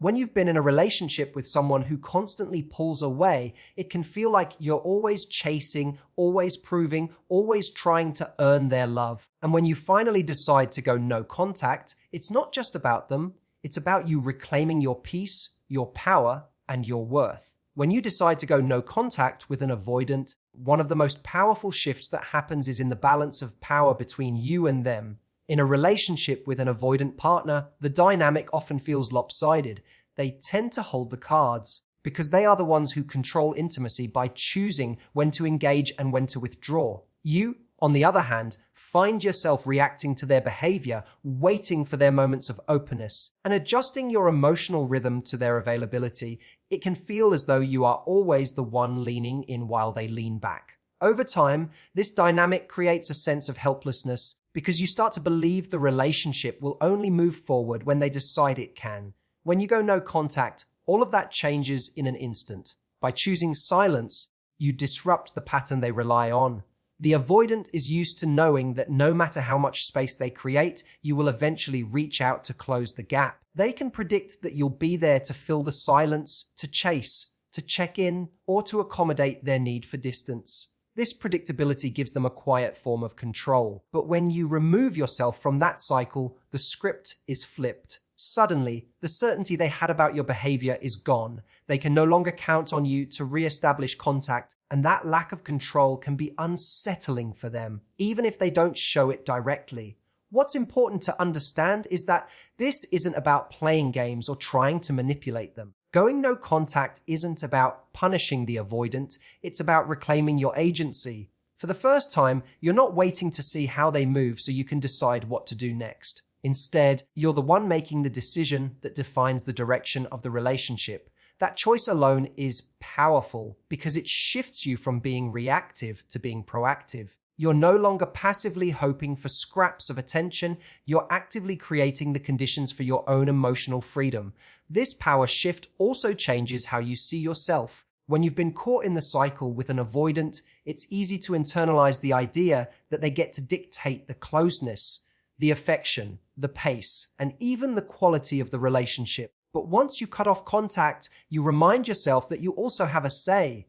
When you've been in a relationship with someone who constantly pulls away, it can feel like you're always chasing, always proving, always trying to earn their love. And when you finally decide to go no contact, it's not just about them, it's about you reclaiming your peace, your power, and your worth. When you decide to go no contact with an avoidant, one of the most powerful shifts that happens is in the balance of power between you and them. In a relationship with an avoidant partner, the dynamic often feels lopsided. They tend to hold the cards because they are the ones who control intimacy by choosing when to engage and when to withdraw. You, on the other hand, find yourself reacting to their behavior, waiting for their moments of openness, and adjusting your emotional rhythm to their availability. It can feel as though you are always the one leaning in while they lean back. Over time, this dynamic creates a sense of helplessness because you start to believe the relationship will only move forward when they decide it can. When you go no contact, all of that changes in an instant. By choosing silence, you disrupt the pattern they rely on. The avoidant is used to knowing that no matter how much space they create, you will eventually reach out to close the gap. They can predict that you'll be there to fill the silence, to chase, to check in, or to accommodate their need for distance. This predictability gives them a quiet form of control. But when you remove yourself from that cycle, the script is flipped. Suddenly, the certainty they had about your behavior is gone. They can no longer count on you to re-establish contact, and that lack of control can be unsettling for them, even if they don't show it directly. What's important to understand is that this isn't about playing games or trying to manipulate them. Going no contact isn't about punishing the avoidant, it's about reclaiming your agency. For the first time, you're not waiting to see how they move so you can decide what to do next. Instead, you're the one making the decision that defines the direction of the relationship. That choice alone is powerful because it shifts you from being reactive to being proactive. You're no longer passively hoping for scraps of attention, you're actively creating the conditions for your own emotional freedom. This power shift also changes how you see yourself. When you've been caught in the cycle with an avoidant, it's easy to internalize the idea that they get to dictate the closeness, the affection, the pace, and even the quality of the relationship. But once you cut off contact, you remind yourself that you also have a say.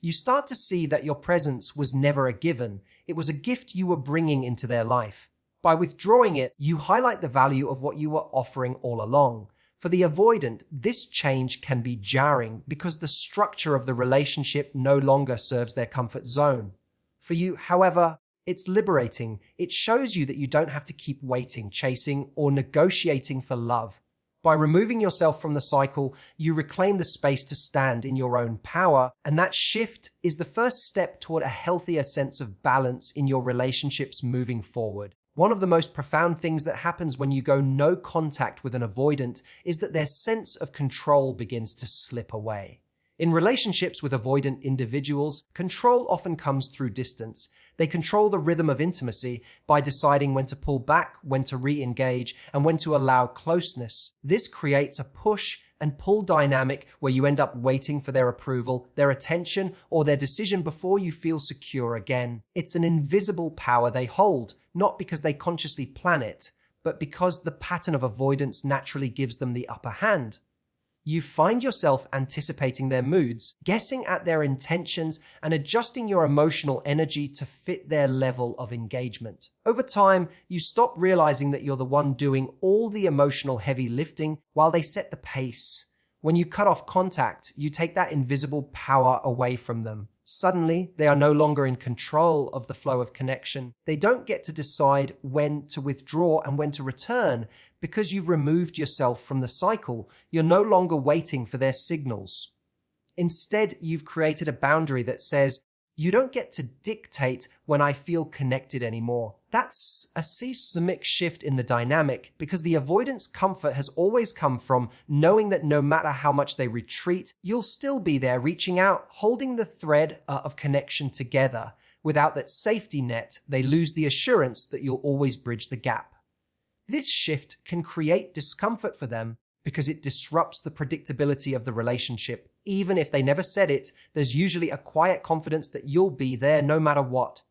You start to see that your presence was never a given. It was a gift you were bringing into their life. By withdrawing it, you highlight the value of what you were offering all along. For the avoidant, this change can be jarring because the structure of the relationship no longer serves their comfort zone. For you, however, it's liberating. It shows you that you don't have to keep waiting, chasing, or negotiating for love. By removing yourself from the cycle, you reclaim the space to stand in your own power, and that shift is the first step toward a healthier sense of balance in your relationships moving forward. One of the most profound things that happens when you go no contact with an avoidant is that their sense of control begins to slip away. In relationships with avoidant individuals, control often comes through distance. They control the rhythm of intimacy by deciding when to pull back, when to re-engage, and when to allow closeness. This creates a push and pull dynamic where you end up waiting for their approval, their attention, or their decision before you feel secure again. It's an invisible power they hold, not because they consciously plan it, but because the pattern of avoidance naturally gives them the upper hand. You find yourself anticipating their moods, guessing at their intentions, and adjusting your emotional energy to fit their level of engagement. Over time, you stop realizing that you're the one doing all the emotional heavy lifting while they set the pace. When you cut off contact, you take that invisible power away from them. Suddenly, they are no longer in control of the flow of connection. They don't get to decide when to withdraw and when to return. Because you've removed yourself from the cycle, you're no longer waiting for their signals. Instead, you've created a boundary that says, you don't get to dictate when I feel connected anymore. That's a seismic shift in the dynamic because the avoidance comfort has always come from knowing that no matter how much they retreat, you'll still be there reaching out, holding the thread of connection together. Without that safety net, they lose the assurance that you'll always bridge the gap. This shift can create discomfort for them because it disrupts the predictability of the relationship. Even if they never said it, there's usually a quiet confidence that you'll be there no matter what.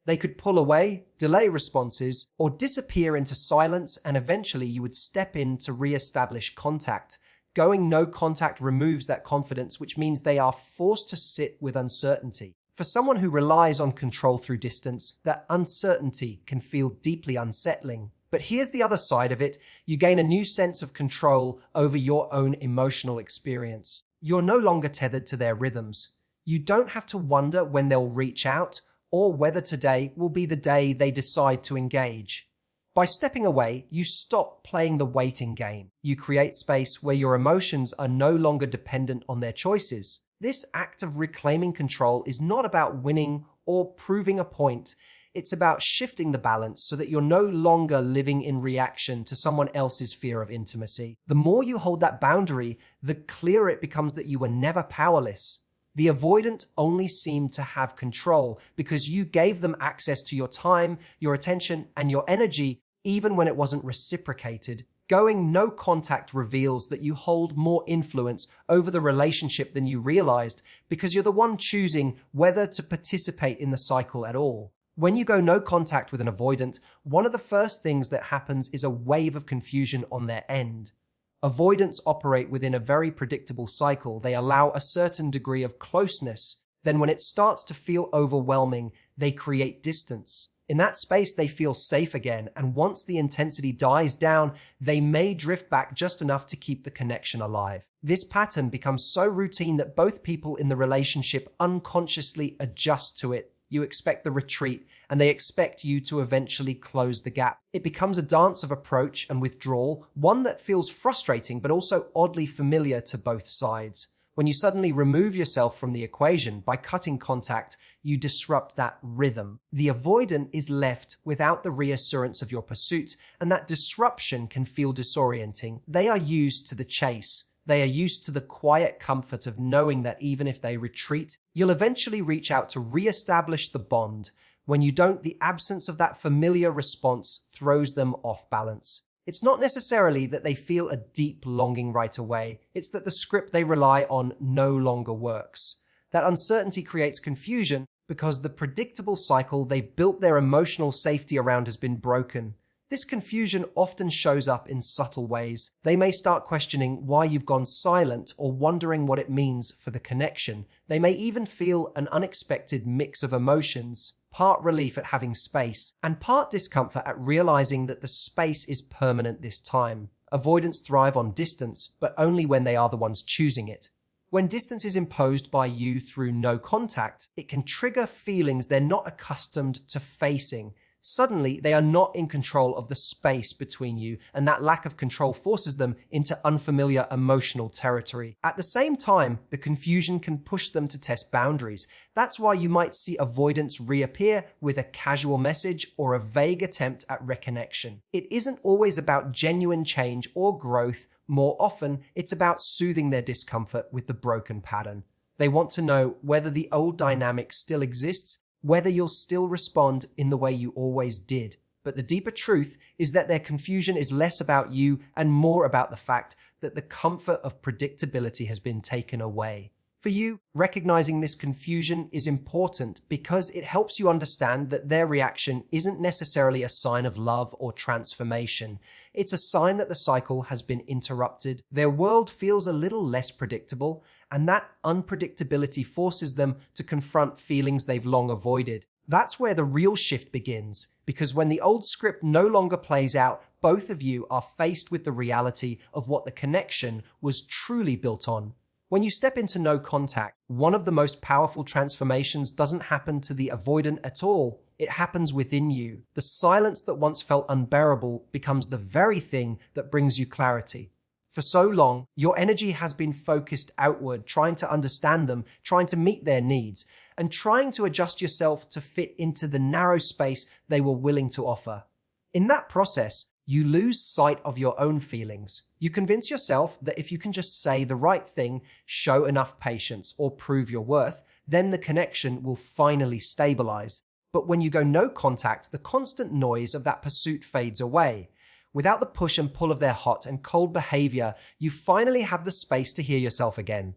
They could pull away, delay responses, or disappear into silence, and eventually you would step in to re-establish contact. Going no contact removes that confidence, which means they are forced to sit with uncertainty. For someone who relies on control through distance, that uncertainty can feel deeply unsettling. But here's the other side of it. You gain a new sense of control over your own emotional experience. You're no longer tethered to their rhythms. You don't have to wonder when they'll reach out or whether today will be the day they decide to engage. By stepping away, you stop playing the waiting game. You create space where your emotions are no longer dependent on their choices. This act of reclaiming control is not about winning or proving a point. It's about shifting the balance so that you're no longer living in reaction to someone else's fear of intimacy. The more you hold that boundary, the clearer it becomes that you were never powerless. The avoidant only seemed to have control because you gave them access to your time, your attention, and your energy, even when it wasn't reciprocated. Going no contact reveals that you hold more influence over the relationship than you realized because you're the one choosing whether to participate in the cycle at all. When you go no contact with an avoidant, one of the first things that happens is a wave of confusion on their end. Avoidants operate within a very predictable cycle. They allow a certain degree of closeness. Then when it starts to feel overwhelming, they create distance. In that space, they feel safe again, and once the intensity dies down, they may drift back just enough to keep the connection alive. This pattern becomes so routine that both people in the relationship unconsciously adjust to it. You expect the retreat, and they expect you to eventually close the gap. It becomes a dance of approach and withdrawal, one that feels frustrating but also oddly familiar to both sides. When you suddenly remove yourself from the equation by cutting contact, you disrupt that rhythm. The avoidant is left without the reassurance of your pursuit, and that disruption can feel disorienting. They are used to the chase. They are used to the quiet comfort of knowing that even if they retreat, you'll eventually reach out to re-establish the bond. When you don't, the absence of that familiar response throws them off balance. It's not necessarily that they feel a deep longing right away. It's that the script they rely on no longer works. That uncertainty creates confusion because the predictable cycle they've built their emotional safety around has been broken. This confusion often shows up in subtle ways. They may start questioning why you've gone silent or wondering what it means for the connection. They may even feel an unexpected mix of emotions, part relief at having space, and part discomfort at realizing that the space is permanent this time. Avoidants thrive on distance, but only when they are the ones choosing it. When distance is imposed by you through no contact, it can trigger feelings they're not accustomed to facing. Suddenly, they are not in control of the space between you, and that lack of control forces them into unfamiliar emotional territory. At the same time, the confusion can push them to test boundaries. That's why you might see avoidance reappear with a casual message or a vague attempt at reconnection. It isn't always about genuine change or growth. More often, it's about soothing their discomfort with the broken pattern. They want to know whether the old dynamic still exists, whether you'll still respond in the way you always did. But the deeper truth is that their confusion is less about you and more about the fact that the comfort of predictability has been taken away. For you, recognizing this confusion is important because it helps you understand that their reaction isn't necessarily a sign of love or transformation. It's a sign that the cycle has been interrupted. Their world feels a little less predictable, and that unpredictability forces them to confront feelings they've long avoided. That's where the real shift begins, because when the old script no longer plays out, both of you are faced with the reality of what the connection was truly built on. When you step into no contact, one of the most powerful transformations doesn't happen to the avoidant at all. It happens within you. The silence that once felt unbearable becomes the very thing that brings you clarity. For so long, your energy has been focused outward, trying to understand them, trying to meet their needs, and trying to adjust yourself to fit into the narrow space they were willing to offer. In that process, you lose sight of your own feelings. You convince yourself that if you can just say the right thing, show enough patience, or prove your worth, then the connection will finally stabilize. But when you go no contact, the constant noise of that pursuit fades away. Without the push and pull of their hot and cold behavior, you finally have the space to hear yourself again.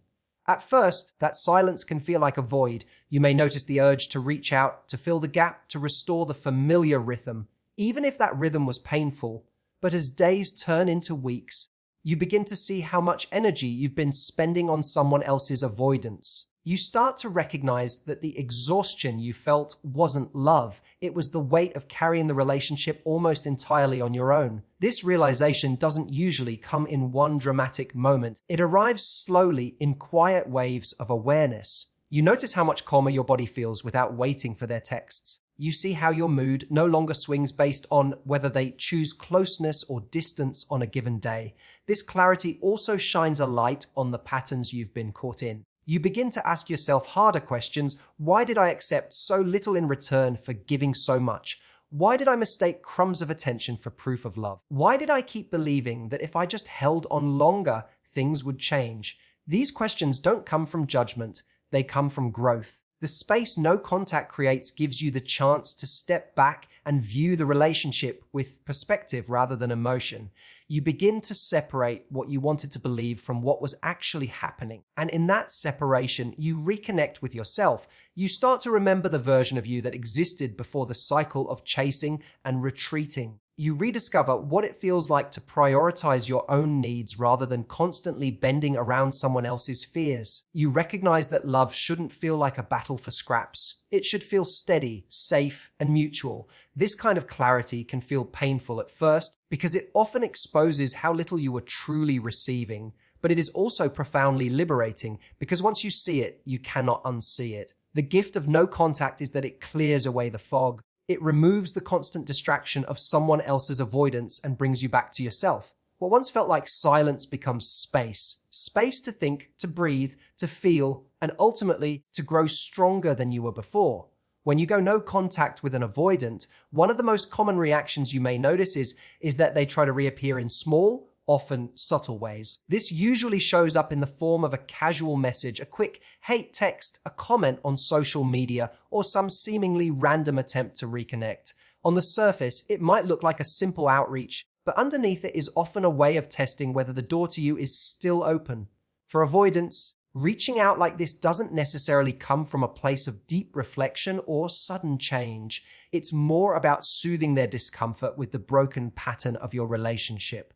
At first, that silence can feel like a void. You may notice the urge to reach out, to fill the gap, to restore the familiar rhythm, even if that rhythm was painful. But as days turn into weeks, you begin to see how much energy you've been spending on someone else's avoidance. You start to recognize that the exhaustion you felt wasn't love. It was the weight of carrying the relationship almost entirely on your own. This realization doesn't usually come in one dramatic moment. It arrives slowly in quiet waves of awareness. You notice how much calmer your body feels without waiting for their texts. You see how your mood no longer swings based on whether they choose closeness or distance on a given day. This clarity also shines a light on the patterns you've been caught in. You begin to ask yourself harder questions. Why did I accept so little in return for giving so much? Why did I mistake crumbs of attention for proof of love? Why did I keep believing that if I just held on longer, things would change? These questions don't come from judgment. They come from growth. The space no contact creates gives you the chance to step back and view the relationship with perspective rather than emotion. You begin to separate what you wanted to believe from what was actually happening. And in that separation, you reconnect with yourself. You start to remember the version of you that existed before the cycle of chasing and retreating. You rediscover what it feels like to prioritize your own needs rather than constantly bending around someone else's fears. You recognize that love shouldn't feel like a battle for scraps. It should feel steady, safe, and mutual. This kind of clarity can feel painful at first because it often exposes how little you were truly receiving. But it is also profoundly liberating because once you see it, you cannot unsee it. The gift of no contact is that it clears away the fog. It removes the constant distraction of someone else's avoidance and brings you back to yourself. What once felt like silence becomes space. Space to think, to breathe, to feel, and ultimately to grow stronger than you were before. When you go no contact with an avoidant, one of the most common reactions you may notice is that they try to reappear in small, often subtle ways. This usually shows up in the form of a casual message, a quick hate text, a comment on social media, or some seemingly random attempt to reconnect. On the surface, it might look like a simple outreach, but underneath it is often a way of testing whether the door to you is still open. For avoidance, reaching out like this doesn't necessarily come from a place of deep reflection or sudden change. It's more about soothing their discomfort with the broken pattern of your relationship.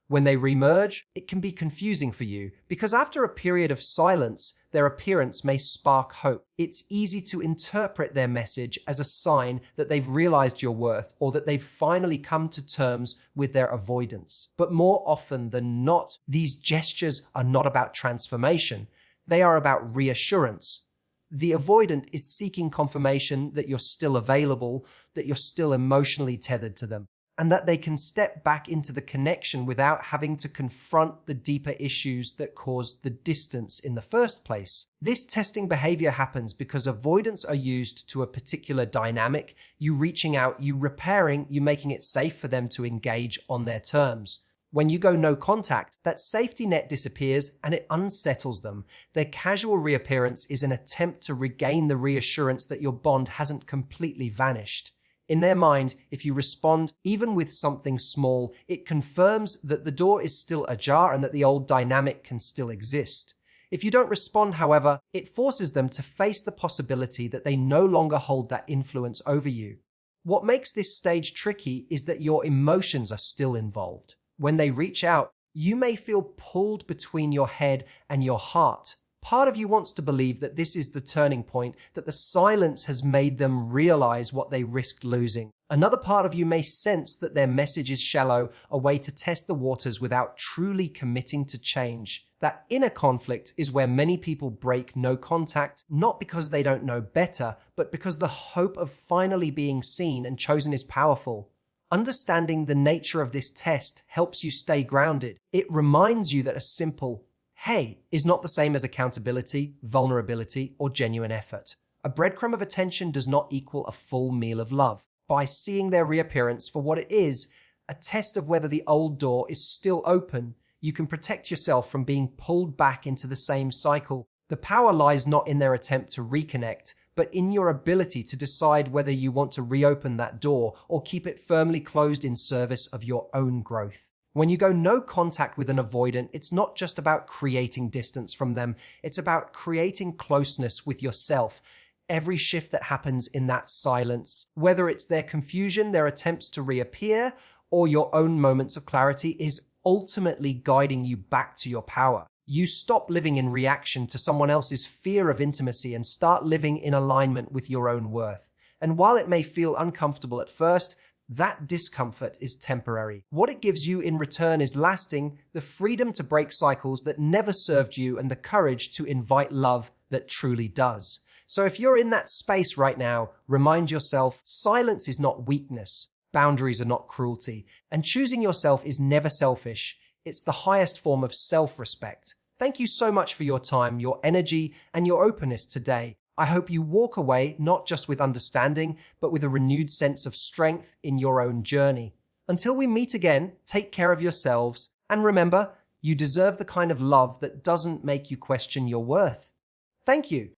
When they remerge, it can be confusing for you because after a period of silence, their appearance may spark hope. It's easy to interpret their message as a sign that they've realized your worth or that they've finally come to terms with their avoidance. But more often than not, these gestures are not about transformation. They are about reassurance. The avoidant is seeking confirmation that you're still available, that you're still emotionally tethered to them, and that they can step back into the connection without having to confront the deeper issues that caused the distance in the first place. This testing behavior happens because avoidants are used to a particular dynamic, you reaching out, you repairing, you making it safe for them to engage on their terms. When you go no contact, that safety net disappears and it unsettles them. Their casual reappearance is an attempt to regain the reassurance that your bond hasn't completely vanished. In their mind, if you respond, even with something small, it confirms that the door is still ajar and that the old dynamic can still exist. If you don't respond, however, it forces them to face the possibility that they no longer hold that influence over you. What makes this stage tricky is that your emotions are still involved. When they reach out, you may feel pulled between your head and your heart. Part of you wants to believe that this is the turning point, that the silence has made them realize what they risked losing. Another part of you may sense that their message is shallow, a way to test the waters without truly committing to change. That inner conflict is where many people break no contact, not because they don't know better, but because the hope of finally being seen and chosen is powerful. Understanding the nature of this test helps you stay grounded. It reminds you that a simple "hey" is not the same as accountability, vulnerability, or genuine effort. A breadcrumb of attention does not equal a full meal of love. By seeing their reappearance for what it is, a test of whether the old door is still open, you can protect yourself from being pulled back into the same cycle. The power lies not in their attempt to reconnect, but in your ability to decide whether you want to reopen that door or keep it firmly closed in service of your own growth. When you go no contact with an avoidant, it's not just about creating distance from them, it's about creating closeness with yourself. Every shift that happens in that silence, whether it's their confusion, their attempts to reappear, or your own moments of clarity, is ultimately guiding you back to your power. You stop living in reaction to someone else's fear of intimacy and start living in alignment with your own worth. And while it may feel uncomfortable at first, that discomfort is temporary. What it gives you in return is lasting, the freedom to break cycles that never served you and the courage to invite love that truly does. So if you're in that space right now, remind yourself, silence is not weakness, boundaries are not cruelty, and choosing yourself is never selfish. It's the highest form of self-respect. Thank you so much for your time, your energy, and your openness today. I hope you walk away not just with understanding, but with a renewed sense of strength in your own journey. Until we meet again, take care of yourselves, and remember, you deserve the kind of love that doesn't make you question your worth. Thank you.